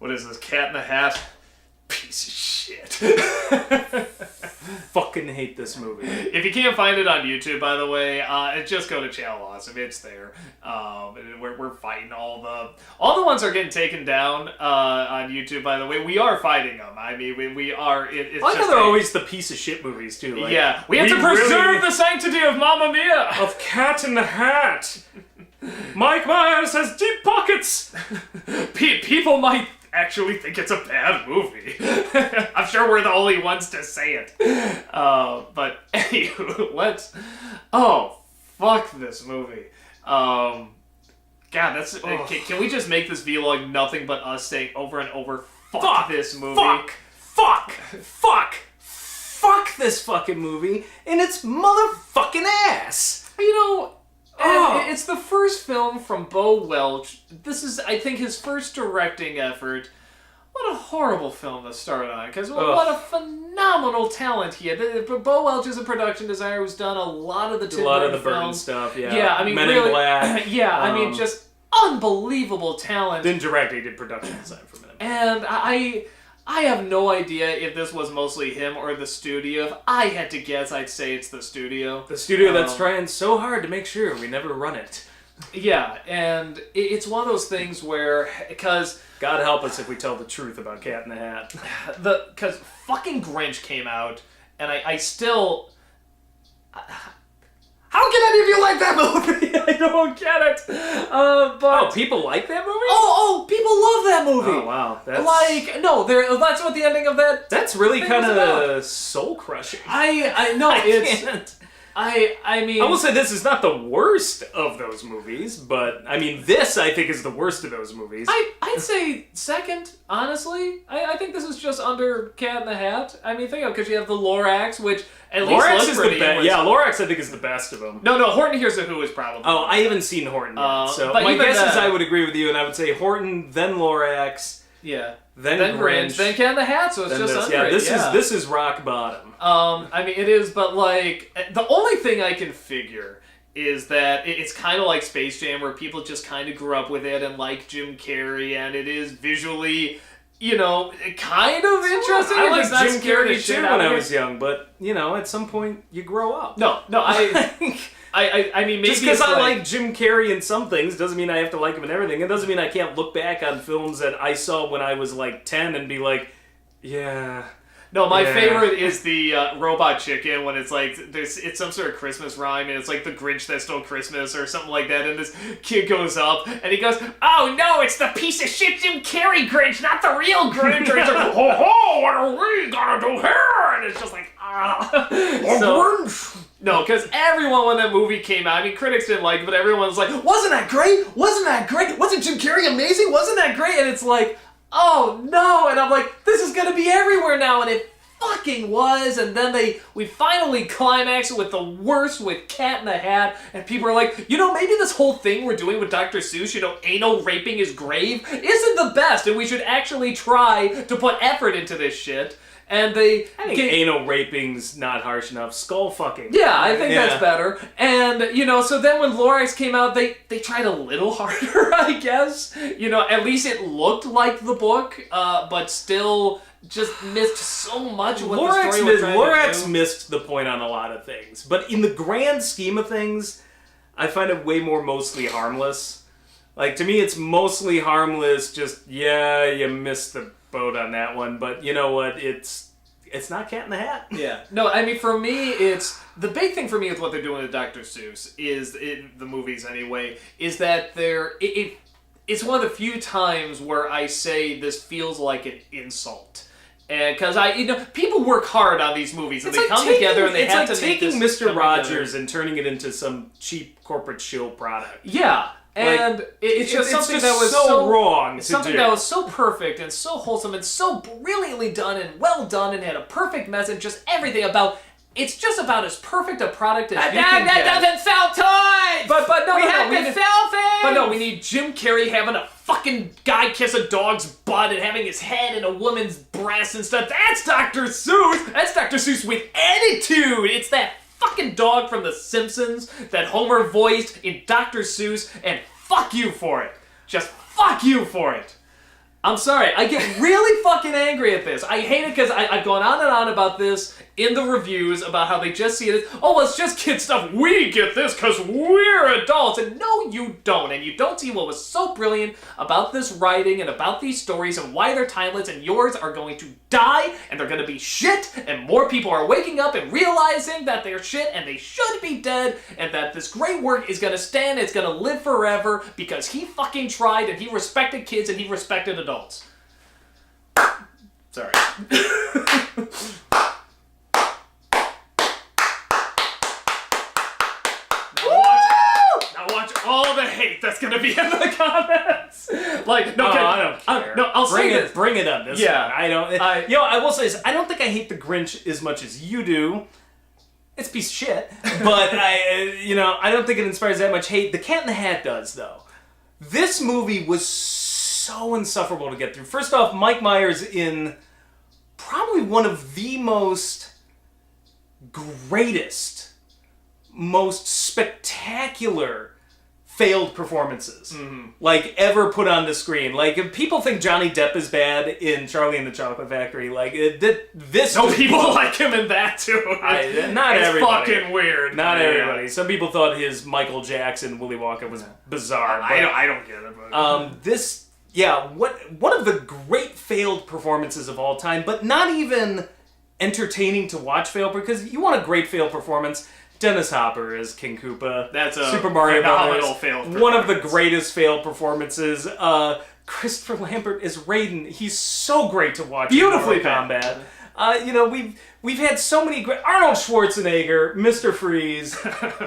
what is this, Cat in the Hat? Piece of shit. Fucking hate this movie. If you can't find it on YouTube, by the way, just go to Channel Awesome. It's there. We're fighting all the ones are getting taken down on YouTube. By the way, we are fighting them. I mean, we are. It's I know they're always the piece of shit movies too. Like, yeah, we have to preserve the sanctity of Mamma Mia, of Cat in the Hat. Mike Myers has deep pockets. People might actually think it's a bad movie. I'm sure we're the only ones to say it. But anywho, let's... Oh, fuck this movie. God, that's... Can we just make this vlog nothing but us saying over and over, fuck this movie? Fuck this fucking movie and its motherfucking ass. You know... And it's the first film from Bo Welch. This is, I think, his first directing effort. What a horrible film to start on, because what a phenomenal talent he had. Bo Welch is a production designer who's done a lot of the Tim Burton Burton stuff, yeah. Yeah, I mean, Men really, in Black. Yeah, I mean, just unbelievable talent. Didn't direct, he did production design for Men in Black. And I have no idea if this was mostly him or the studio. If I had to guess, I'd say it's the studio. The studio that's trying so hard to make sure we never run it. Yeah, and it's one of those things where, because... God help us if we tell the truth about Cat in the Hat. Because fucking Grinch came out, and I still... How can any of you like that movie? I don't get it. But people like that movie? Oh, people love that movie. Oh, wow. That's... Like, no, that's what the ending of that... That's really kind of soul-crushing. I know, it's... Can't. I mean... I will say this is not the worst of those movies, but, I mean, this, I think, is the worst of those movies. I'd say second, honestly. I think this is just under Cat in the Hat. I mean, think of it, because you have the Lorax, which at least Lorax looks is pretty. the best. Yeah, Lorax, I think, is the best of them. No, Horton Hears a Who is probably... Oh, I haven't seen Horton yet, so but my even guess is then- I would agree with you, and I would say Horton, then Lorax, Yeah. then Grinch, then Cat in the Hat, so it's just under it. This is rock bottom. I mean, it is, but like, the only thing I can figure is that it's kind of like Space Jam, where people just kind of grew up with it and like Jim Carrey, and it is visually, you know, kind of interesting. I It's liked not Jim scary Carrey shit too out when of I it. was young, but, you know, at some point, you grow up. No, I mean, maybe Just because it's I like Jim Carrey in some things doesn't mean I have to like him in everything. It doesn't mean I can't look back on films that I saw when I was like 10 and be like, yeah. No, my favorite is the Robot Chicken, when it's like, it's some sort of Christmas rhyme, and it's like the Grinch that stole Christmas or something like that, and this kid goes up, and he goes, oh no, it's the piece of shit Jim Carrey Grinch, not the real Grinch, or he's like, ho ho, what are we gonna do here? And it's just like, Grinch! No, because everyone, when that movie came out, I mean, critics didn't like it, but everyone was like, wasn't that great? Wasn't that great? Wasn't Jim Carrey amazing? Wasn't that great? And it's like, oh no, and I'm like, this is gonna be everywhere now, and it fucking was, and then we finally climaxed with the worst with Cat in the Hat, and people are like, you know, maybe this whole thing we're doing with Dr. Seuss, you know, anal raping his grave, isn't the best, and we should actually try to put effort into this shit. And I think anal raping's not harsh enough. Skull fucking. Yeah, I think that's better. And, you know, so then when Lorax came out, they tried a little harder, I guess. You know, at least it looked like the book, but still just missed so much of what the story was trying to do. Lorax missed the point on a lot of things. But in the grand scheme of things, I find it way more mostly harmless. Like, to me, it's mostly harmless, just, yeah, you missed the boat on that one, but you know what, it's not Cat in the Hat. Yeah. No, I mean, for me, it's the big thing for me with what they're doing with Dr. Seuss is, in the movies anyway, is that it's one of the few times where I say this feels like an insult. And because people work hard on these movies, and they come together and they have to make this. It's like taking Mr. Rogers and turning it into some cheap corporate shill product. Yeah. And like, it's just something just that was so wrong. It's something that was so perfect and so wholesome and so brilliantly done and well done and had a perfect message. Just everything about. It's just about as perfect a product as you can get. That doesn't sell toys! But no, we have to sell things! But no, we need Jim Carrey having a fucking guy kiss a dog's butt and having his head in a woman's breast and stuff. That's Dr. Seuss! That's Dr. Seuss with attitude! It's that fucking dog from The Simpsons that Homer voiced in Dr. Seuss, and fuck you for it. Just fuck you for it. I'm sorry. I get really fucking angry at this. I hate it because I've gone on and on about this in the reviews about how they just see it as, oh, well, it's just kid stuff. We get this because we're adults. And no, you don't. And you don't see what was so brilliant about this writing and about these stories and why they're timeless, and yours are going to die and they're going to be shit, and more people are waking up and realizing that they're shit and they should be dead, and that this great work is going to stand, it's going to live forever because he fucking tried and he respected kids and he respected adults. Sorry. Now watch all the hate that's gonna be in the comments. Like, no, I don't care. No, I'll say this. Bring it on this one. I don't. I will say this. I don't think I hate the Grinch as much as you do. It's a piece of shit, but I don't think it inspires that much hate. The Cat in the Hat does, though. This movie was so insufferable to get through. First off, Mike Myers in probably one of the greatest, most spectacular failed performances like ever put on the screen. Like, if people think Johnny Depp is bad in Charlie and the Chocolate Factory, like this. No, people like him in that too. Not it's everybody. Fucking weird. Not everybody. Some people thought his Michael Jackson Willy Wonka was bizarre. I don't get it. But. One of the great failed performances of all time, but not even entertaining to watch fail, because you want a great failed performance. Dennis Hopper as King Koopa. That's a Super Mario phenomenal Brothers. failed One of the greatest failed performances. Christopher Lambert as Raiden. He's so great to watch. Beautifully in Mortal Kombat. We've had so many great. Arnold Schwarzenegger, Mr. Freeze,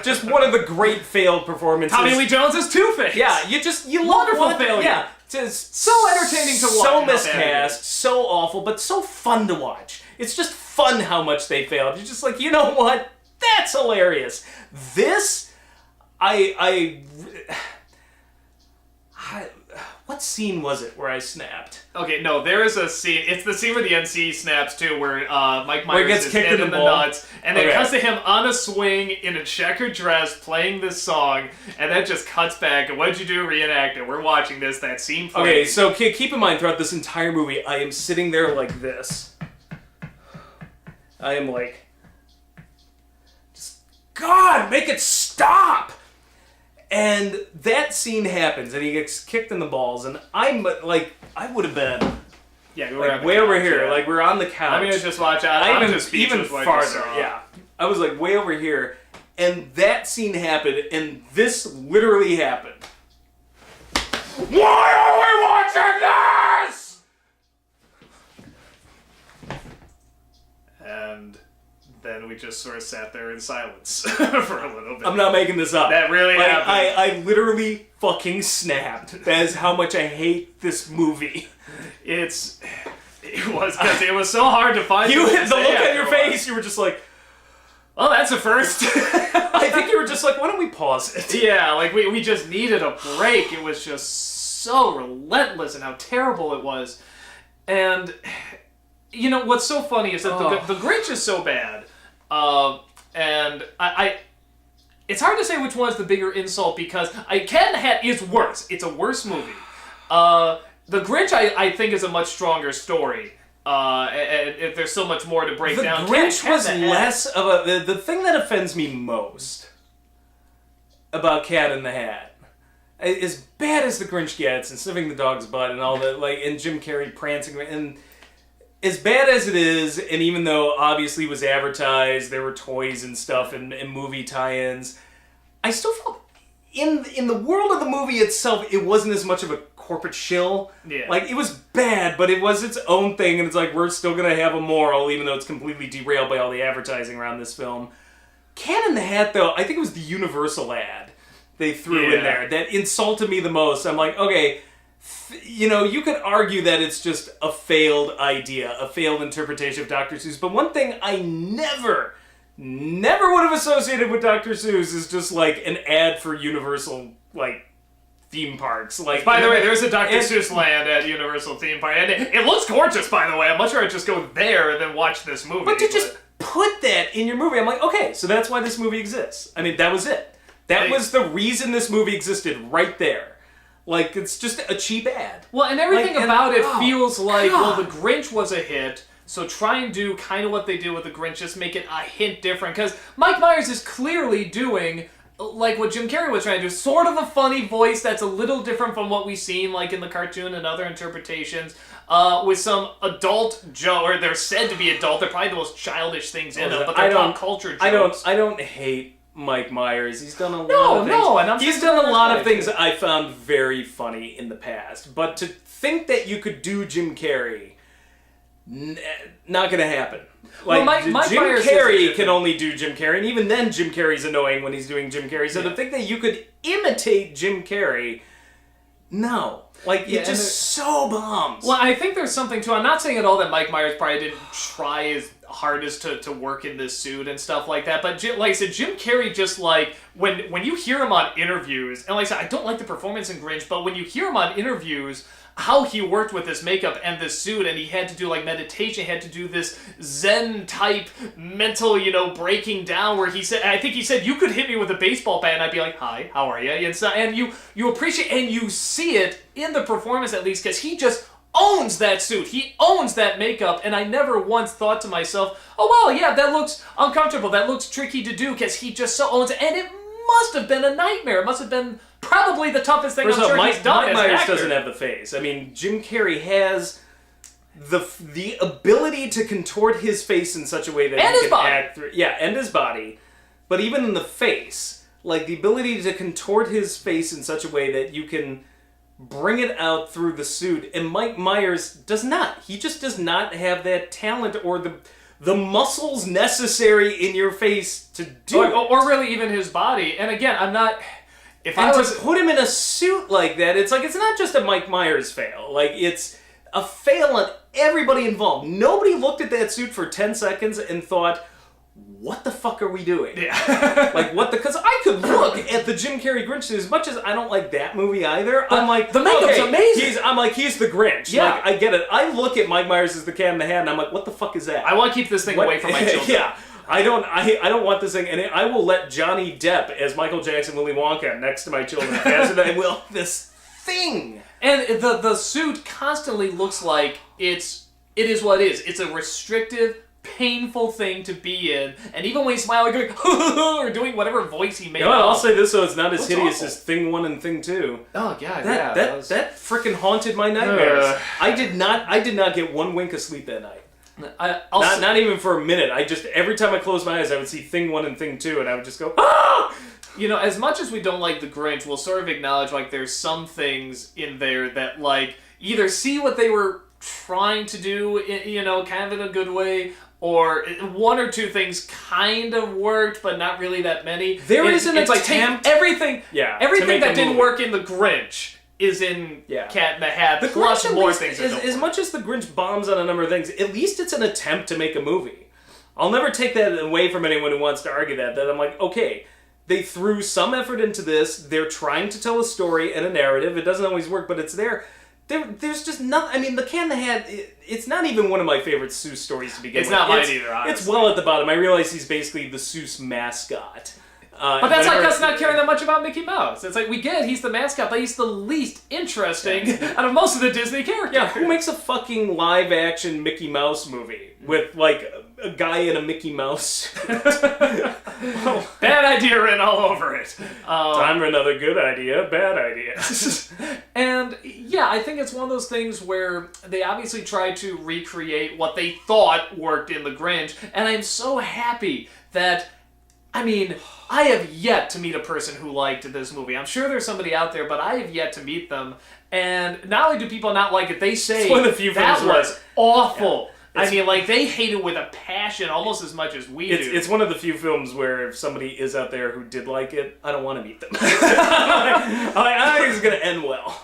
just one of the great failed performances. Tommy Lee Jones as Two-Face. Yeah, you wonderful love failure. Yeah, just so entertaining to watch. So miscast, so awful, but so fun to watch. It's just fun how much they failed. You're just like, you know what? That's hilarious. This, what scene was it where I snapped? Okay, no, there is a scene. It's the scene where the NC snaps too, where Mike Myers gets is kicked hit in the nuts, and then Okay. cuts to him on a swing in a checkered dress playing this song, and then just cuts back. And what'd you do? Reenact it. We're watching this. That scene. Playing. Okay, so keep in mind throughout this entire movie, I am sitting there like this. I am like, God, make it stop! And that scene happens, and he gets kicked in the balls, and I'm like, I would have been way over here, like we're on the couch. I'm gonna just watch out. I'm just even farther. Yeah, I was like way over here, and that scene happened, and this literally happened. Why are we watching this? And then we just sort of sat there in silence for a little bit. I'm not making this up. That really happened. I literally fucking snapped. That is how much I hate this movie. It was because it was so hard to find. The look on your face, you were just like, well, that's a first. I think you were just like, why don't we pause it? Yeah, like we just needed a break. It was just so relentless and how terrible it was. And you know what's so funny is that the Grinch is so bad. And I it's hard to say which one's the bigger insult, because Cat in the Hat is worse. It's a worse movie. The Grinch, I think, is a much stronger story. And there's so much more to break down. The Grinch was less of a... The thing that offends me most about Cat in the Hat, as bad as the Grinch gets, and sniffing the dog's butt and all that, like, and Jim Carrey prancing, and as bad as it is, and even though obviously it was advertised, there were toys and stuff and movie tie-ins, I still felt in the world of the movie itself, it wasn't as much of a corporate shill. Yeah. Like, it was bad, but it was its own thing, and it's like, we're still gonna have a moral, even though it's completely derailed by all the advertising around this film. Cat in the Hat, though, I think it was the Universal ad they threw in there that insulted me the most. I'm like, okay, you could argue that it's just a failed idea, a failed interpretation of Dr. Seuss, but one thing I never would have associated with Dr. Seuss is just, like, an ad for Universal, like, theme parks. Like, by the way, there's a Dr. Seuss land at Universal theme park, and it looks gorgeous, by the way. I'm much rather just go there and then watch this movie. But to just put that in your movie, I'm like, okay, so that's why this movie exists. I mean, that was it. That was the reason this movie existed right there. Like, it's just a cheap ad. Well, and everything about it feels like, God. well, the Grinch was a hit, so try and do kind of what they did with the Grinch, just make it a hint different. Because Mike Myers is clearly doing, like what Jim Carrey was trying to do, sort of a funny voice that's a little different from what we've seen, like in the cartoon and other interpretations, with some adult joke, or they're said to be adult, they're probably the most childish things in them, but they're pop culture jokes. I don't hate Mike Myers. He's done a lot of things. He's done a lot of things I found very funny in the past. But to think that you could do Jim Carrey, not gonna happen. Like, Mike Jim Myers Carrey can only do Jim Carrey, and even then Jim Carrey's annoying when he's doing Jim Carrey. So to think that you could imitate Jim Carrey, no. Like, it just so bombs. Well, I think there's something to, I'm not saying at all that Mike Myers probably didn't try his hardest to work in this suit and stuff like that, but like I said, Jim Carrey just like, when you hear him on interviews, and like I said, I don't like the performance in Grinch, but when you hear him on interviews, how he worked with this makeup and this suit, and he had to do like meditation, he had to do this Zen type mental, breaking down, where he said, I think he said, you could hit me with a baseball bat and I'd be like, hi, how are you? And you appreciate, and you see it in the performance at least, because he just owns that suit. He owns that makeup, and I never once thought to myself, oh well, yeah, that looks uncomfortable, that looks tricky to do, because he just so owns it, and it must have been a nightmare. It must have been probably the toughest thing he's done Mike as an Myers actor. doesn't have the face. I mean, Jim Carrey has the ability to contort his face in such a way that And he his can body. act through. Yeah, and his body. But even in the face, like the ability to contort his face in such a way that you can bring it out through the suit. And Mike Myers does not. He just does not have that talent or the muscles necessary in your face to do it. Or really even his body. And again, I'm not... If And I was to put him in a suit like that, it's like, it's not just a Mike Myers fail. Like, it's a fail on everybody involved. Nobody looked at that suit for 10 seconds and thought, what the fuck are we doing? Yeah. Like, what the... Because I could look at the Jim Carrey Grinch suit, as much as I don't like that movie either, I'm like... the makeup's amazing. He's the Grinch. Yeah. Like, I get it. I look at Mike Myers as the Cat in the Hat, and I'm like, what the fuck is that? I want to keep this thing away from my children. Yeah. I don't want this thing, and I will let Johnny Depp as Michael Jackson, Willy Wonka next to my children faster than I will this thing. And the suit constantly looks like it is what it is. It's a restrictive, painful thing to be in. And even when he's smiling, going, or doing whatever voice he made. I'll say this, so it's not as Looks hideous awful. as Thing 1 and Thing 2. Oh, God, That freaking haunted my nightmares. I did not get one wink of sleep that night. Not even for a minute. Every time I closed my eyes, I would see Thing 1 and Thing 2, and I would just go, ah! As much as we don't like the Grinch, we'll sort of acknowledge, like, there's some things in there that, like, either see what they were trying to do, kind of in a good way, or one or two things kind of worked, but not really that many. There is an it's attempt. Like everything that didn't movie. work in the Grinch is in Cat in the Hat. The plus Grinch, more things. as much as the Grinch bombs on a number of things, at least it's an attempt to make a movie. I'll never take that away from anyone who wants to argue that I'm like, okay, they threw some effort into this, they're trying to tell a story and a narrative, it doesn't always work, but it's there. There's just nothing. I mean, the Cat in the Hat, it's not even one of my favorite Seuss stories to begin with. It's not mine either, honestly. It's well at the bottom. I realize he's basically the Seuss mascot. But that's like us not caring that much about Mickey Mouse. It's like, we get it, he's the mascot, but he's the least interesting out of most of the Disney characters. Yeah, who makes a fucking live-action Mickey Mouse movie with, like, a guy in a Mickey Mouse suit? Bad idea written all over it. Time for another good idea, bad idea. And, yeah, I think it's one of those things where they obviously tried to recreate what they thought worked in The Grinch, and I'm so happy that... I mean, I have yet to meet a person who liked this movie. I'm sure there's somebody out there, but I have yet to meet them. And not only do people not like it, they say it's one of the few that films was awful. Yeah. I mean, like, they hate it with a passion almost as much as we do. It's one of the few films where if somebody is out there who did like it, I don't want to meet them. I think it's going to end well.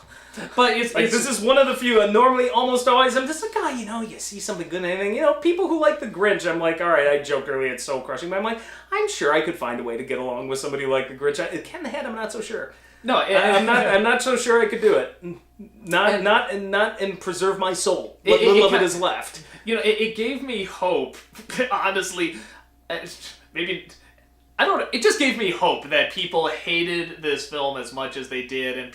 But it's this is one of the few, and normally, almost always, I'm just like, you see something good in anything. People who like The Grinch, I'm like, all right, I joked earlier, it's soul crushing, but I'm like, I'm sure I could find a way to get along with somebody who liked The Grinch. Cat in the Hat, I'm not so sure. No, I'm not so sure I could do it. Not and preserve my soul. What little of it is left. It gave me hope, honestly. Maybe... I don't know. It just gave me hope that people hated this film as much as they did, and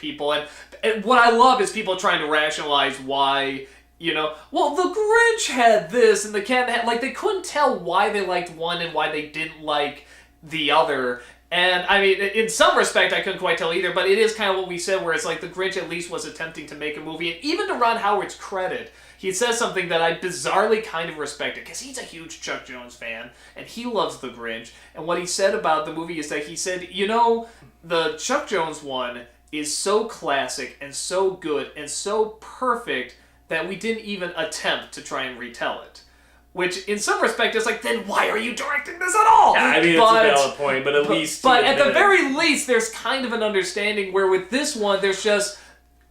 what I love is people trying to rationalize why, well, the Grinch had this and the cat had, like, they couldn't tell why they liked one and why they didn't like the other. And, I mean, in some respect, I couldn't quite tell either, but it is kind of what we said, where it's like the Grinch at least was attempting to make a movie, and even to Ron Howard's credit, he says something that I bizarrely kind of respected, because he's a huge Chuck Jones fan, and he loves The Grinch, and what he said about the movie is that he said, the Chuck Jones one is so classic, and so good, and so perfect, that we didn't even attempt to try and retell it. Which, in some respect, is like, then why are you directing this at all? Yeah, I mean, it's a valid point, but at least... But at the very least, there's kind of an understanding where with this one, there's just...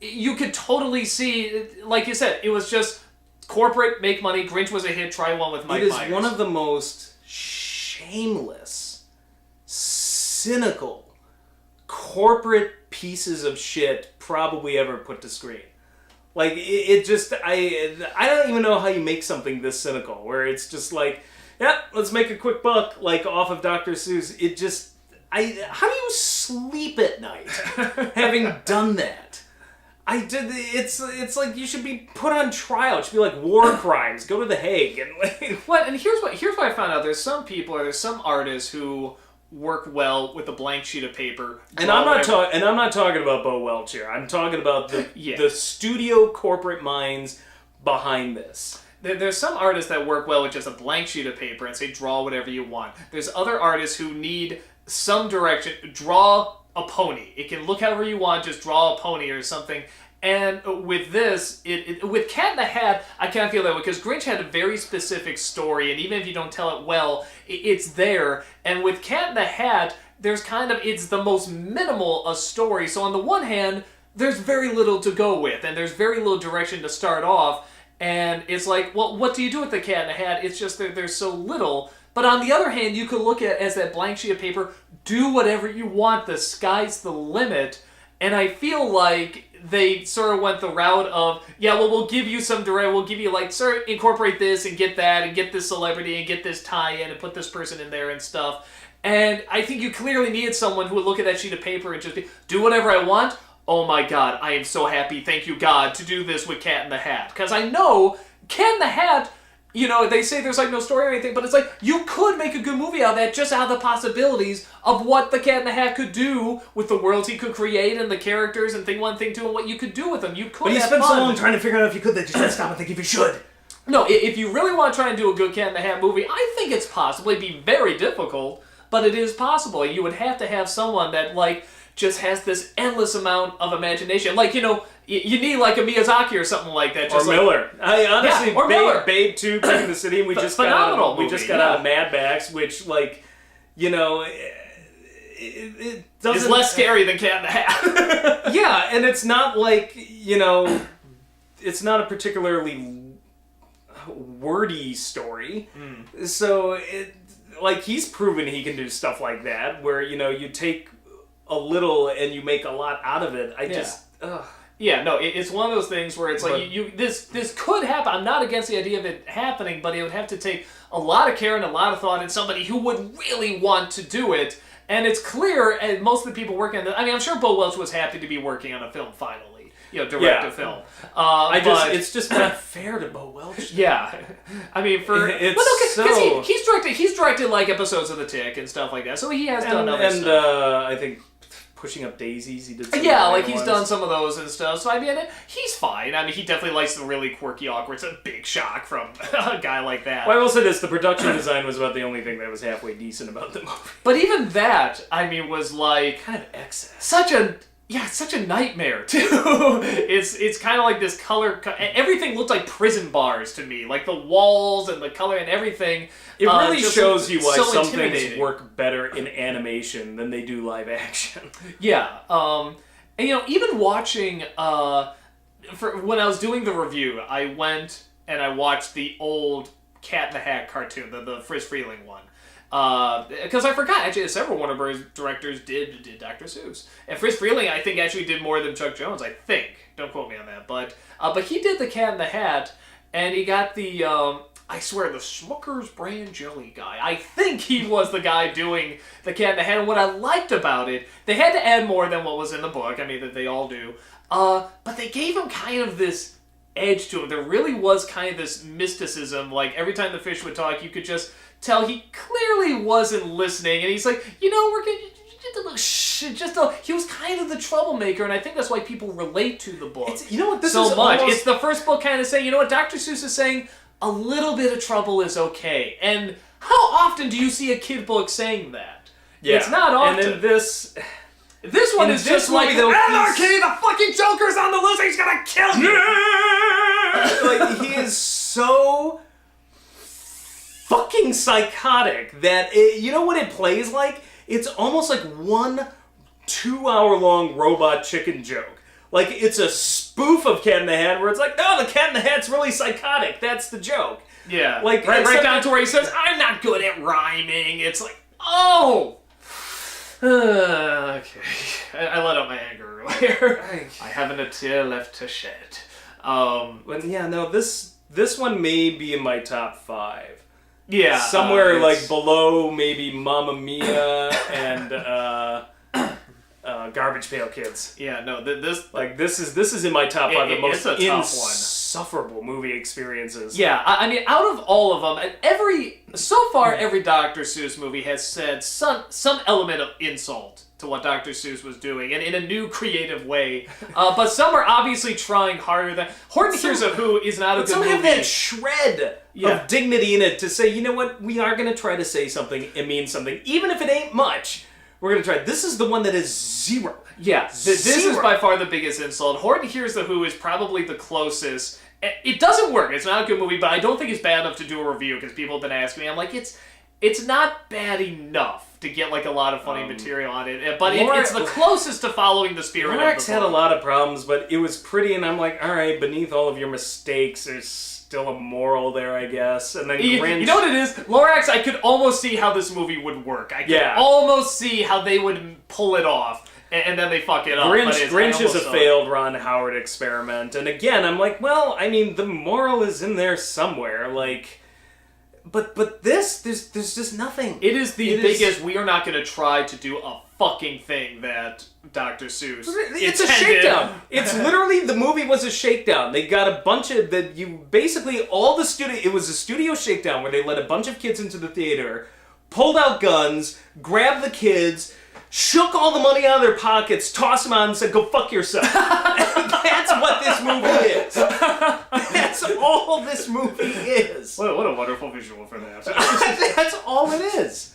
You could totally see, like you said, it was just corporate, make money, Grinch was a hit, try one with Mike Myers. It is one of the most shameless, cynical, corporate pieces of shit probably ever put to screen. Like, it just, I don't even know how you make something this cynical, where it's just like, yeah, let's make a quick buck, like, off of Dr. Seuss. It just, how do you sleep at night having done that? It's like you should be put on trial. It should be like war crimes. Go to The Hague. And like... What? And here's what I found out. There's some people, or there's some artists who work well with a blank sheet of paper. And I'm not talking about Bo Welch here. I'm talking about the studio corporate minds behind this. There's some artists that work well with just a blank sheet of paper and say, draw whatever you want. There's other artists who need some direction. Draw a pony. It can look however you want, just draw a pony or something. And with this, with Cat in the Hat, I kind of feel that way, because Grinch had a very specific story, and even if you don't tell it well, it's there. And with Cat in the Hat, it's the most minimal a story. So on the one hand, there's very little to go with, and there's very little direction to start off. And it's like, well, what do you do with the Cat in the Hat? It's just that there's so little. But on the other hand, you could look at it as that blank sheet of paper, do whatever you want, the sky's the limit. And I feel like they sort of went the route of, we'll give you some direct, we'll give you like, sir, incorporate this and get that and get this celebrity and get this tie-in and put this person in there and stuff. And I think you clearly needed someone who would look at that sheet of paper and just do whatever I want. Oh my God, I am so happy, thank you God, to do this with Cat in the Hat. Because I know Cat in the Hat, they say there's like no story or anything, but it's like, you could make a good movie out of that just out of the possibilities of what the Cat in the Hat could do with the worlds he could create and the characters and thing one, thing two, and what you could do with them. You could. But you spent so long trying to figure out if you could that you just stop and think if you should. No, if you really want to try and do a good Cat in the Hat movie, I think it's possible. It'd be very difficult, but it is possible. You would have to have someone that, like, just has this endless amount of imagination. Like, you need like a Miyazaki or something like that. Just or Miller. I honestly, or Miller. Babe 2, King of the City, and we just got out of Mad Max, which, like, it doesn't... It's less scary than Cat in the Hat. Yeah, and it's not like, it's not a particularly wordy story. So, he's proven he can do stuff like that, where, you take a little and you make a lot out of it. It's one of those things where it's like, this could happen. I'm not against the idea of it happening, but it would have to take a lot of care and a lot of thought and somebody who would really want to do it. And it's clear, and most of the people working on it, I mean, I'm sure Bo Welch was happy to be working on a film finally, direct a film. It's just not fair to Bo Welch. Yeah. I mean, he's directed like episodes of The Tick and stuff like that, so he has done other stuff. And I think Pushing Up Daisies, he did some he's done some of those and stuff, so I mean, he's fine. I mean, he definitely likes the really quirky, awkward, it's a big shock from a guy like that. Well, I will say this, the production design was about the only thing that was halfway decent about the movie. But even that, I mean, was like... kind of excess. It's such a nightmare, too. It's kind of like this color... Everything looked like prison bars to me. Like the walls and the color and everything. It really shows you why some intimidating. things work better in animation than they do live action. Yeah. And, even watching... when I was doing the review, I went and I watched the old Cat in the Hat cartoon, the Friz Freleng one. Because I forgot, actually, several Warner Bros. Directors did Dr. Seuss. And Friz Freleng, I think, actually did more than Chuck Jones, I think. Don't quote me on that. But he did the Cat in the Hat, and he got the I swear, the Smucker's brand jelly guy. I think he was the guy doing the Cat in the Hat. And what I liked about it, they had to add more than what was in the book. I mean, that they all do. But they gave him kind of this edge to him. There really was kind of this mysticism. Like, every time the fish would talk, you could just tell he clearly wasn't listening. And he's like, you know, we're going to... he was kind of the troublemaker, and I think that's why people relate to the book. You know what? This so is much. almost... It's the first book kind of saying, you know what, Dr. Seuss is saying, a little bit of trouble is okay. And how often do you see a kid book saying that? Yeah. It's not often. And then this one is just like, anarchy, the fucking Joker's on the loose, he's gonna kill you! Like, he is so fucking psychotic that, you know what it plays like? It's almost like one 2-hour-long robot chicken joke. Like, it's a spoof of Cat in the Hat where it's like, no, the Cat in the Hat's really psychotic. That's the joke. Yeah. Like, right down to where he says, I'm not good at rhyming. It's like, oh! Okay. I let out my anger earlier. I haven't a tear left to shed. But yeah, no, this one may be in my top 5. Yeah. Somewhere, like, below maybe Mamma Mia and, Garbage Pail Kids. Yeah, no, this is in my top 5 the most it's a tough insufferable movie experiences. Yeah, I mean, out of all of them, every Dr. Seuss movie has said some element of insult to what Dr. Seuss was doing, and in a new creative way. But some are obviously trying harder than... Horton Hears a Who is not a good movie. Some have that shred of dignity in it to say, you know what, we are going to try to say something and mean something, even if it ain't much. We're going to try. This is the one that is 0. Yeah, this is by far the biggest insult. Horton Hears the Who is probably the closest. It doesn't work. It's not a good movie, but I don't think it's bad enough to do a review, because people have been asking me. I'm like, it's not bad enough to get like a lot of funny material on it, but it's the closest to following the spirit of the book. Had a lot of problems, but it was pretty, and I'm like, all right, beneath all of your mistakes, there's still a moral there, I guess. And then Grinch... You know what it is? Lorax, I could almost see how this movie would work. I could almost see how they would pull it off, and then they fuck it up. Grinch is a failed Ron Howard experiment, and again, I'm like, well, I mean, the moral is in there somewhere, like... But this, there's just nothing. It is the biggest, we are not going to try to do a fucking thing that Dr. Seuss It's a shakedown. It's literally, the movie was a shakedown. They got a bunch of, it was a studio shakedown where they let a bunch of kids into the theater, pulled out guns, grabbed the kids, shook all the money out of their pockets, tossed them out and said, go fuck yourself. That's what this movie is. That's all this movie is. What a wonderful visual for that. That's all it is.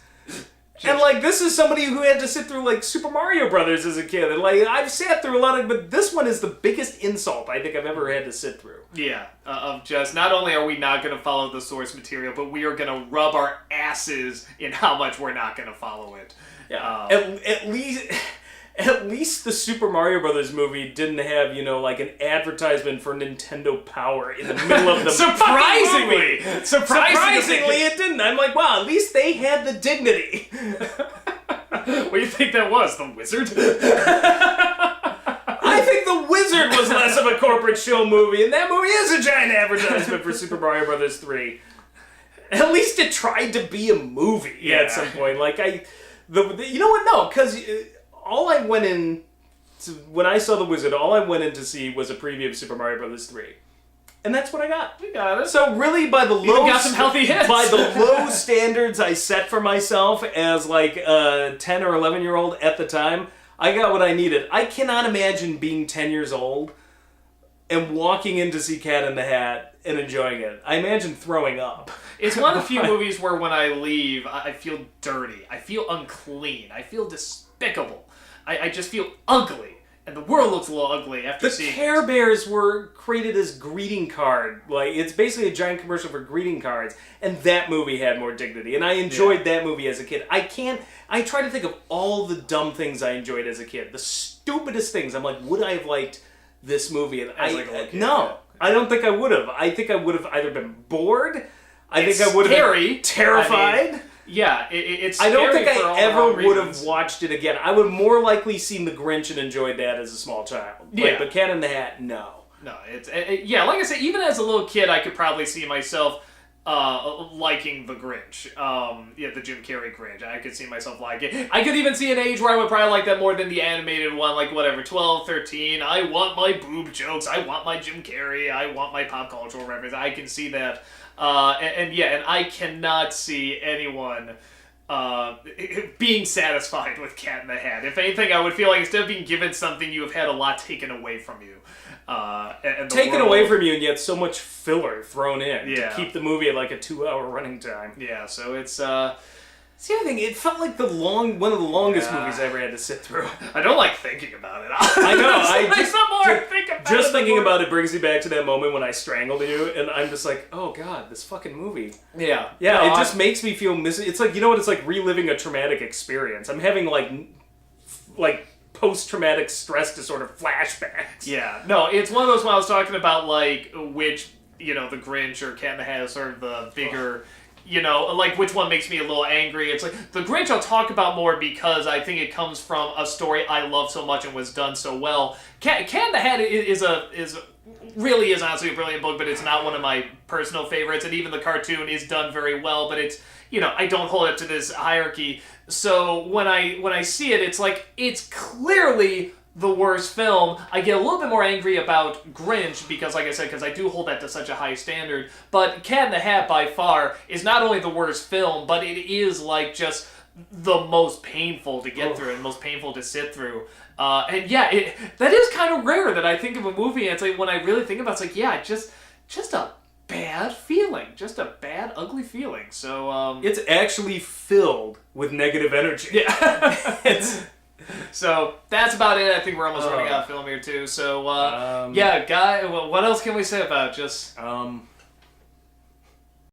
And, like, this is somebody who had to sit through, like, Super Mario Brothers as a kid. And, like, I've sat through a lot of... But this one is the biggest insult I think I've ever had to sit through. Yeah. Of just, not only are we not going to follow the source material, but we are going to rub our asses in how much we're not going to follow it. Yeah. At least the Super Mario Brothers movie didn't have, you know, like an advertisement for Nintendo Power in the middle of the Surprisingly, it didn't. I'm like, wow, at least they had the dignity. What do you think that was? The Wizard? I think The Wizard was less of a corporate show movie, and that movie is a giant advertisement for Super Mario Brothers 3. At least it tried to be a movie at some point. Like, you know what? No, because... all I went in to, when I saw The Wizard, all I went in to see was a preview of Super Mario Brothers 3. And that's what I got. We got it. So really, by the got some healthy hits. By the low standards I set for myself as like a 10 or 11-year-old at the time, I got what I needed. I cannot imagine being 10 years old and walking in to see Cat in the Hat and enjoying it. I imagine throwing up. It's one of the few movies where when I leave, I feel dirty. I feel unclean. I feel despicable. I just feel ugly. And the world looks a little ugly after seeing it. The Care Bears were created as greeting card. Like, it's basically a giant commercial for greeting cards. And that movie had more dignity. And I enjoyed that movie as a kid. I try to think of all the dumb things I enjoyed as a kid. The stupidest things. I'm like, would I have liked this movie? And no. I don't think I would have. I think I would have either been bored. I think I would have been terrified. It's I don't think scary I ever would have watched it again. I would more likely seen The Grinch and enjoyed that as a small child. Yeah. But Cat in the Hat, no. No, like I said, even as a little kid, I could probably see myself liking the Grinch. The Jim Carrey Grinch. I could see myself liking it. I could even see an age where I would probably like that more than the animated one, like whatever, 12, 13. I want my boob jokes. I want my Jim Carrey. I want my pop cultural reference. I can see that. And I cannot see anyone being satisfied with Cat in the Hat. If anything, I would feel like instead of being given something, you have had a lot taken away from you. Taken away from you, and yet so much filler thrown in Yeah. to keep the movie at like a 2-hour running time. Yeah, so it's It's the other thing, it felt like one of the longest Yeah. movies I ever had to sit through. I don't like thinking about it. I know. Just it, thinking about it brings me back to that moment when I strangled you, and I'm just like, oh god, this fucking movie. Yeah. Yeah, No, it just makes me feel It's like, you know what? It's like reliving a traumatic experience. I'm having like post-traumatic stress disorder flashbacks. Yeah. No, it's one of those when I was talking about like which, the Grinch or Cat in the Hat is sort of the bigger. Like which one makes me a little angry. It's like the Grinch I'll talk about more because I think it comes from a story I love so much and was done so well. Cat in the Hat is honestly a brilliant book, but it's not one of my personal favorites, and even the cartoon is done very well, but it's, I don't hold it to this hierarchy. So when I see it, it's like, it's clearly the worst film. I get a little bit more angry about Grinch because, like I said, because I do hold that to such a high standard. But Cat in the Hat, by far, is not only the worst film, but it is, like, just the most painful to get through and most painful to sit through. That is kind of rare that I think of a movie and it's like, when I really think about it, it's like, yeah, just a bad feeling. Just a bad, ugly feeling. So, It's actually filled with negative energy. Yeah. So that's about it. I think we're almost running out of film here too. So Guy, what else can we say about it? Just